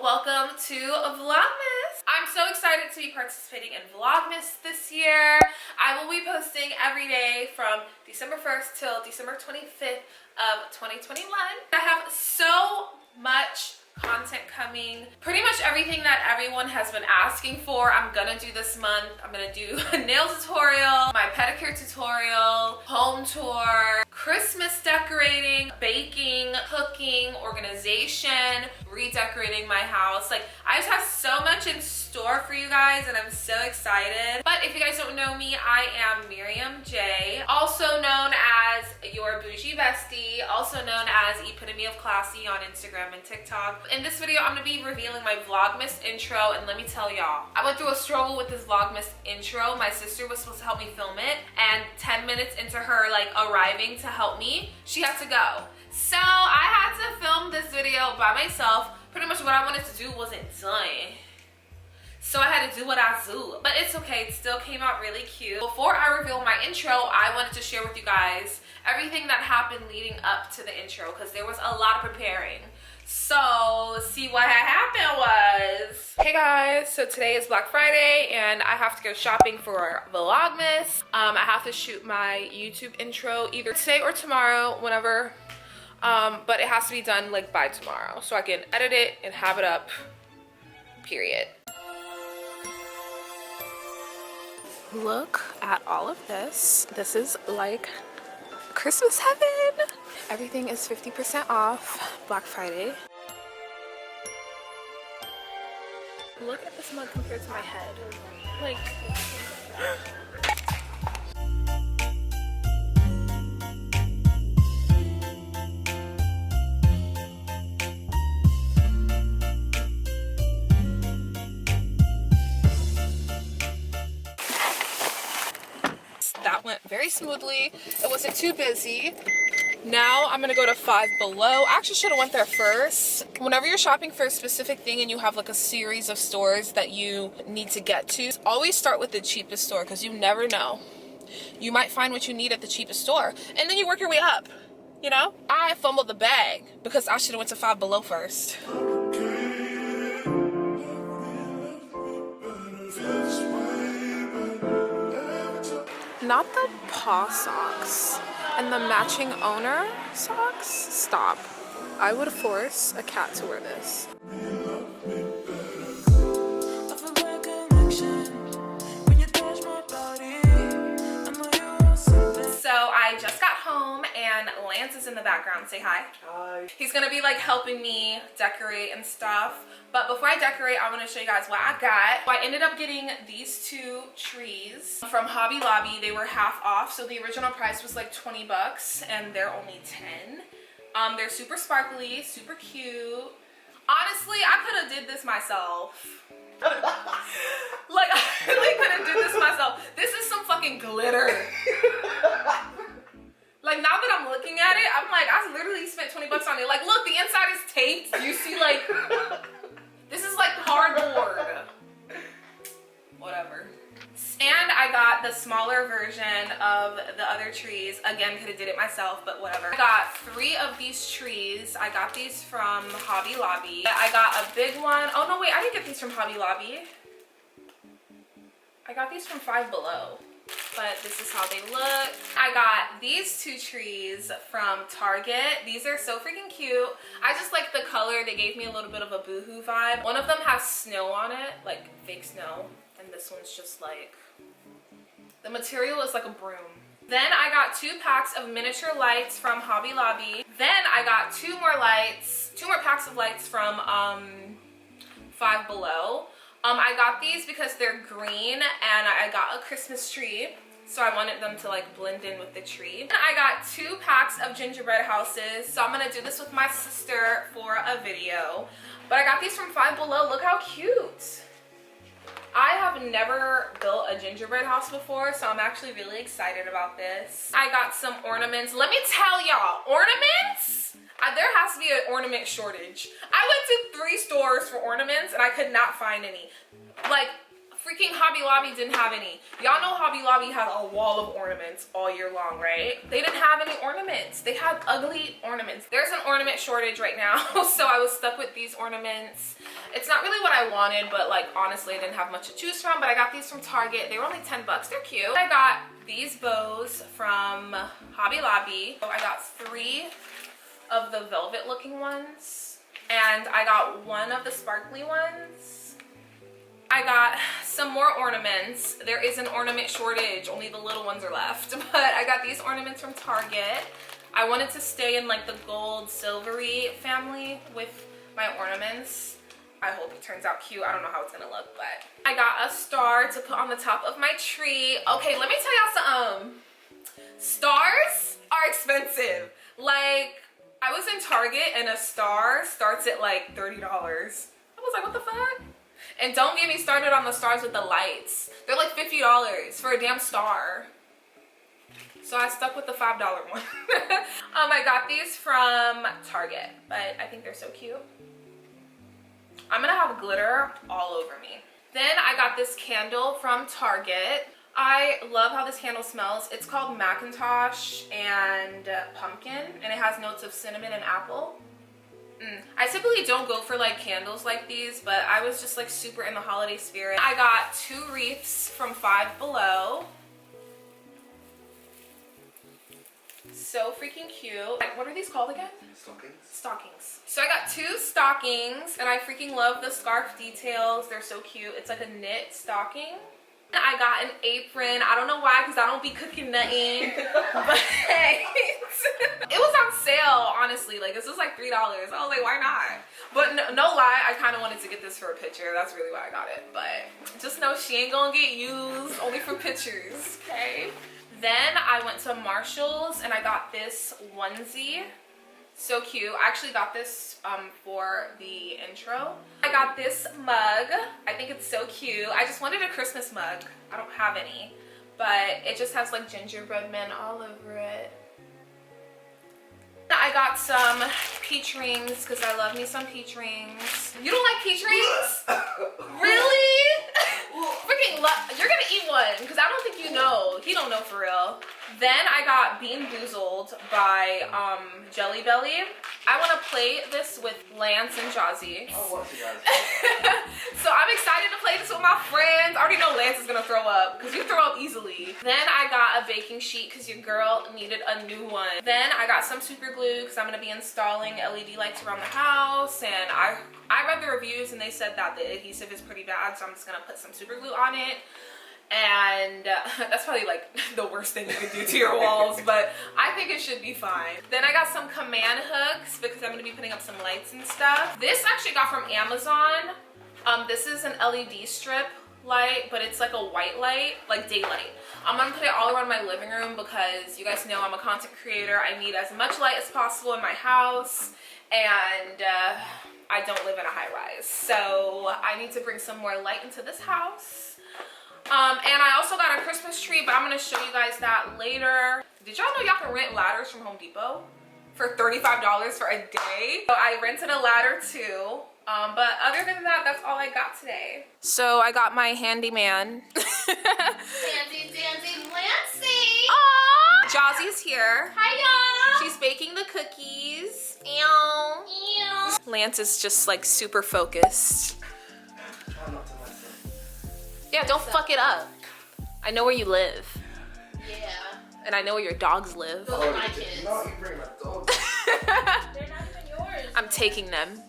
welcome to Vlogmas. I'm so excited to be participating in Vlogmas this year. I will be posting every day from December 1st till December 25th of 2021. I have so much content coming. Pretty much everything that everyone has been asking for, I'm gonna do this month. I'm gonna do a nail tutorial, my pedicure tutorial, home tour, Christmas decorating, baking, cooking, organization, redecorating my house. Like, I just have so much in store for you guys and I'm so excited. But if you guys don't know me, I am Miriam J, also known as your bougie bestie, also known as Epitome of Classy on Instagram and TikTok. In this video, I'm gonna be revealing my Vlogmas intro, and let me tell y'all, I went through a struggle with this Vlogmas intro. My sister was supposed to help me film it, and 10 minutes into her like arriving to help me, she had to go. So I had to film this video by myself. Pretty much what I wanted to do wasn't done, so I had to do what I do, but it's okay. It still came out really cute. Before I reveal my intro, I wanted to share with you guys everything that happened leading up to the intro, because there was a lot of preparing. So see, what had happened was, hey guys, so today is Black Friday and I have to go shopping for Vlogmas. I have to shoot my YouTube intro either today or tomorrow, whenever, but it has to be done like by tomorrow so I can edit it and have it up, period. Look at all of this. This is like Christmas heaven. Everything is 50% off Black Friday. Look at this mug compared to my head. Like, that went very smoothly. It wasn't too busy. Now I'm gonna go to Five Below. I actually should have went there first. Whenever you're shopping for a specific thing and you have like a series of stores that you need to get to, always start with the cheapest store, because you never know. You might find what you need at the cheapest store and then you work your way up, you know? I fumbled the bag because I should have went to Five Below first. Not the paw socks and the matching owner socks. Stop. I would force a cat to wear this. So I just got home and Lance is in the background. Say hi. Hi. He's gonna be like helping me decorate and stuff. But before I decorate, I want to show you guys what I got. So I ended up getting these two trees from Hobby Lobby. They were half off, so the original price was like 20 bucks and they're only 10. They're super sparkly, super cute. Honestly, I could have did this myself. Like, I really could have did this myself. This is some fucking glitter. Like, now that I'm looking at it, I'm like, I literally spent 20 bucks on it. Like, look, the inside is taped. You see, like, this is like cardboard. Whatever. And I got the smaller version of the other trees. Again, could have did it myself, but whatever. I got 3 of these trees. I got these from Hobby Lobby. I got a big one. Oh no, wait, I didn't get these from Hobby Lobby. I got these from Five Below, but this is how they look. I got these 2 trees from Target. These are so freaking cute. I just like the color. They gave me a little bit of a boohoo vibe. One of them has snow on it, like fake snow, and this one's just like, the material is like a broom. Then I got 2 packs of miniature lights from Hobby Lobby. Then I got 2 more lights, 2 more packs of lights from Five Below. I got these because they're green and I got a Christmas tree, so I wanted them to like blend in with the tree. And I got 2 packs of gingerbread houses, so I'm gonna do this with my sister for a video. But I got these from Five Below. Look how cute. I have never built a gingerbread house before, so I'm actually really excited about this. I got some ornaments. Let me tell y'all, ornaments? There has to be an ornament shortage. I went to 3 stores for ornaments and I could not find any. Like, Freaking Hobby Lobby didn't have any. Y'all know Hobby Lobby has a wall of ornaments all year long, right? They didn't have any ornaments. They had ugly ornaments. There's an ornament shortage right now, so I was stuck with these ornaments. It's not really what I wanted, but like honestly, I didn't have much to choose from, but I got these from Target. They were only 10 bucks. They're cute. I got these bows from Hobby Lobby. So I got 3 of the velvet looking ones, and I got 1 of the sparkly ones. I got some more ornaments. There is an ornament shortage, only the little ones are left. But I got these ornaments from Target. I wanted to stay in like the gold silvery family with my ornaments. I hope it turns out cute. I don't know how it's gonna look, but I got a star to put on the top of my tree. Okay, let me tell y'all something. Stars are expensive. Like, I was in Target and a star starts at like $30. I was like, what the fuck? And don't get me started on the stars with the lights. They're like $50 for a damn star. So I stuck with the $5 one. I got these from Target, but I think they're so cute. I'm gonna have glitter all over me. Then I got this candle from Target. I love how this candle smells. It's called Macintosh and Pumpkin, and it has notes of cinnamon and apple. I typically don't go for like candles like these, but I was just like super in the holiday spirit. I got 2 wreaths from Five Below. So freaking cute. What are these called again? Stockings. Stockings. So I got 2 stockings, and I freaking love the scarf details. They're so cute. It's like a knit stocking. I got an apron. I don't know why, because I don't be cooking nothing. But it was on sale, honestly. Like, this was like $3. I was like, why not? But no lie, I kind of wanted to get this for a picture. That's really why I got it. But just know she ain't gonna get used, only for pictures, okay? Then I went to Marshall's and I got this onesie. So cute. I actually got this for the intro. I got this mug. I think it's so cute. I just wanted a Christmas mug. I don't have any, but it just has like gingerbread men all over it. I got some peach rings because I love me some peach rings. You don't like peach rings? Really? Freaking you're gonna eat one because I don't think you know. He don't know for real. Then I got Bean Boozled by Jelly Belly. I want to play this with Lance and Jazzy. I'll watch you guys. So I'm excited to play this with my friends. I already know Lance is gonna throw up because you throw up easily. Then I got a baking sheet because your girl needed a new one. Then I got some super glue because I'm gonna be installing LED lights around the house, and I read the reviews and they said that the adhesive is pretty bad, so I'm just gonna put some super glue on it. And that's probably like the worst thing you could do to your walls, but I think it should be fine. Then I got some command hooks because I'm gonna be putting up some lights and stuff. This I actually got from Amazon. This is an LED strip light, but it's like a white light, like daylight. I'm gonna put it all around my living room because you guys know I'm a content creator. I need as much light as possible in my house, and I don't live in a high rise, so I need to bring some more light into this house. And I also got a Christmas tree, but I'm gonna show you guys that later. Did y'all know y'all can rent ladders from Home Depot for $35 for a day? So I rented a ladder too. But other than that, that's all I got today. So I got my handyman. Dandy Lancy! Aww! Jazzy's here. Hi, y'all! She's baking the cookies. Ew. Ew. Lance is just like super focused. Try not to mess up. Yeah, don't fuck it up. I know where you live. Yeah. And I know where your dogs live. Those are my kids. No, you bring my dog. They're not even yours. I'm taking them.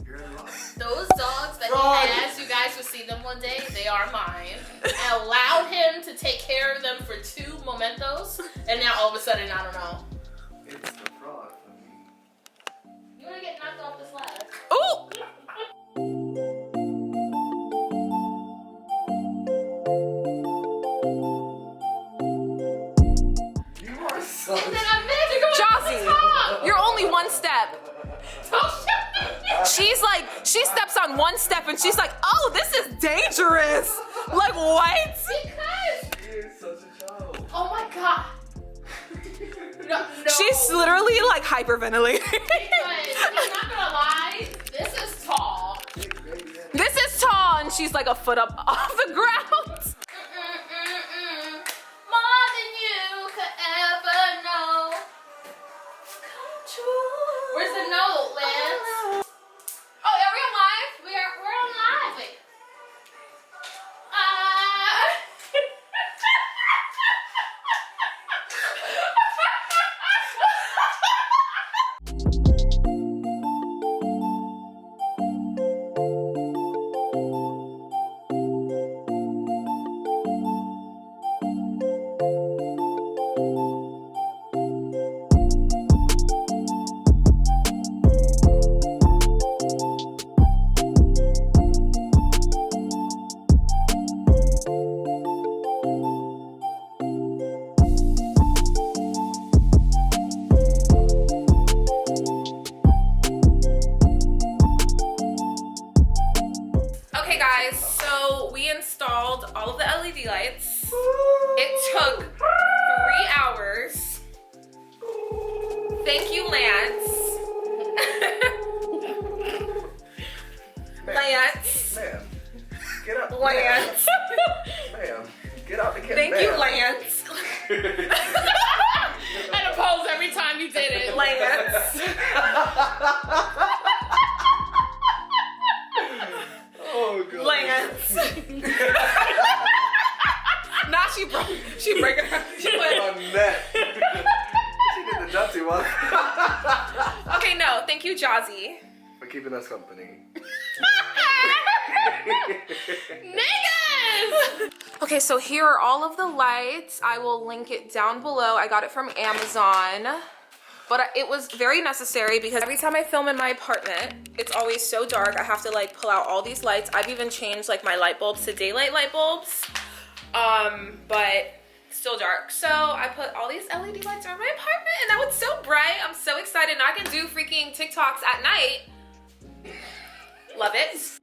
You're in line. Those dogs that he has, you guys will see them one day, they are mine. I allowed him to take care of them for 2 mementos, and now all of a sudden, I don't know. It's the fraud for me. You wanna get knocked off this ladder? Ooh! You are so. And then I'm meant to go Jazzy, to the top. you're only one step. Don't shut me. She's like, she steps on one step and she's like, oh, this is dangerous. Like, what? Because, You're such a child. oh my god. No. She's literally like hyperventilating. Because, I'm not gonna lie, this is tall. This is tall and she's like a foot up off the ground. More than you could ever know. Where's the note, Lance? Oh, are we on live? We're on live. Wait. Okay guys, so we installed all of the LED lights. It took 3 hours. Thank you, Lance. Lance. Ma'am, get up. Lance. Ma'am, get out the kitchen. Thank you, Lance. And a pose every time you did it. Lance. Oh, God. Lance. Now she breaking her. She went. My neck. She did the Dutty one. Okay, no, thank you, Jazzy. For keeping us company. Niggas! Okay, so here are all of the lights. I will link it down below. I got it from Amazon. But it was very necessary because every time I film in my apartment, it's always so dark. I have to like pull out all these lights. I've even changed like my light bulbs to daylight light bulbs. But still dark. So I put all these LED lights around my apartment and now it's so bright. I'm so excited. Now I can do freaking TikToks at night. Love it.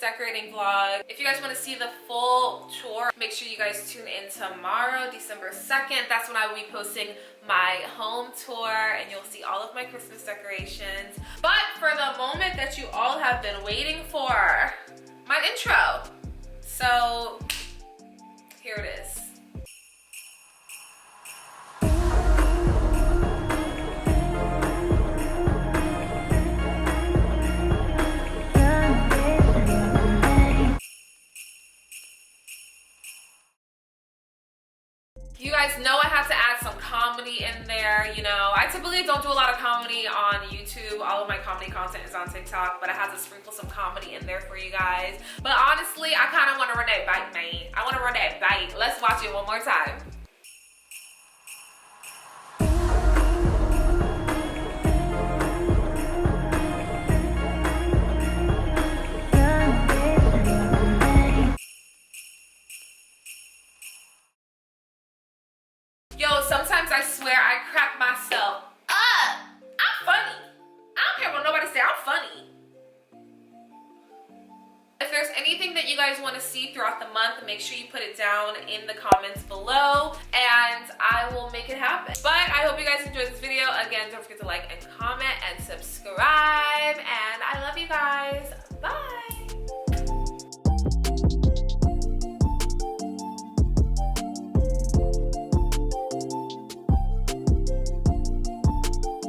Decorating vlog. If you guys want to see the full tour, make sure you guys tune in tomorrow, December 2nd. That's when I will be posting my home tour and you'll see all of my Christmas decorations. But for the moment that you all have been waiting for, my intro. So here it is. You guys know I have to add some comedy in there, you know. I typically don't do a lot of comedy on YouTube. All of my comedy content is on TikTok, but I had to sprinkle some comedy in there for you guys. But honestly, I kind of want to run that bike, man. I want to run that bike. Let's watch it one more time. Sometimes I swear I crack myself up. I'm funny. I don't care what nobody say, I'm funny. If there's anything that you guys want to see throughout the month, make sure you put it down in the comments below and I will make it happen. But I hope you guys enjoyed this video. Again, don't forget to like and comment and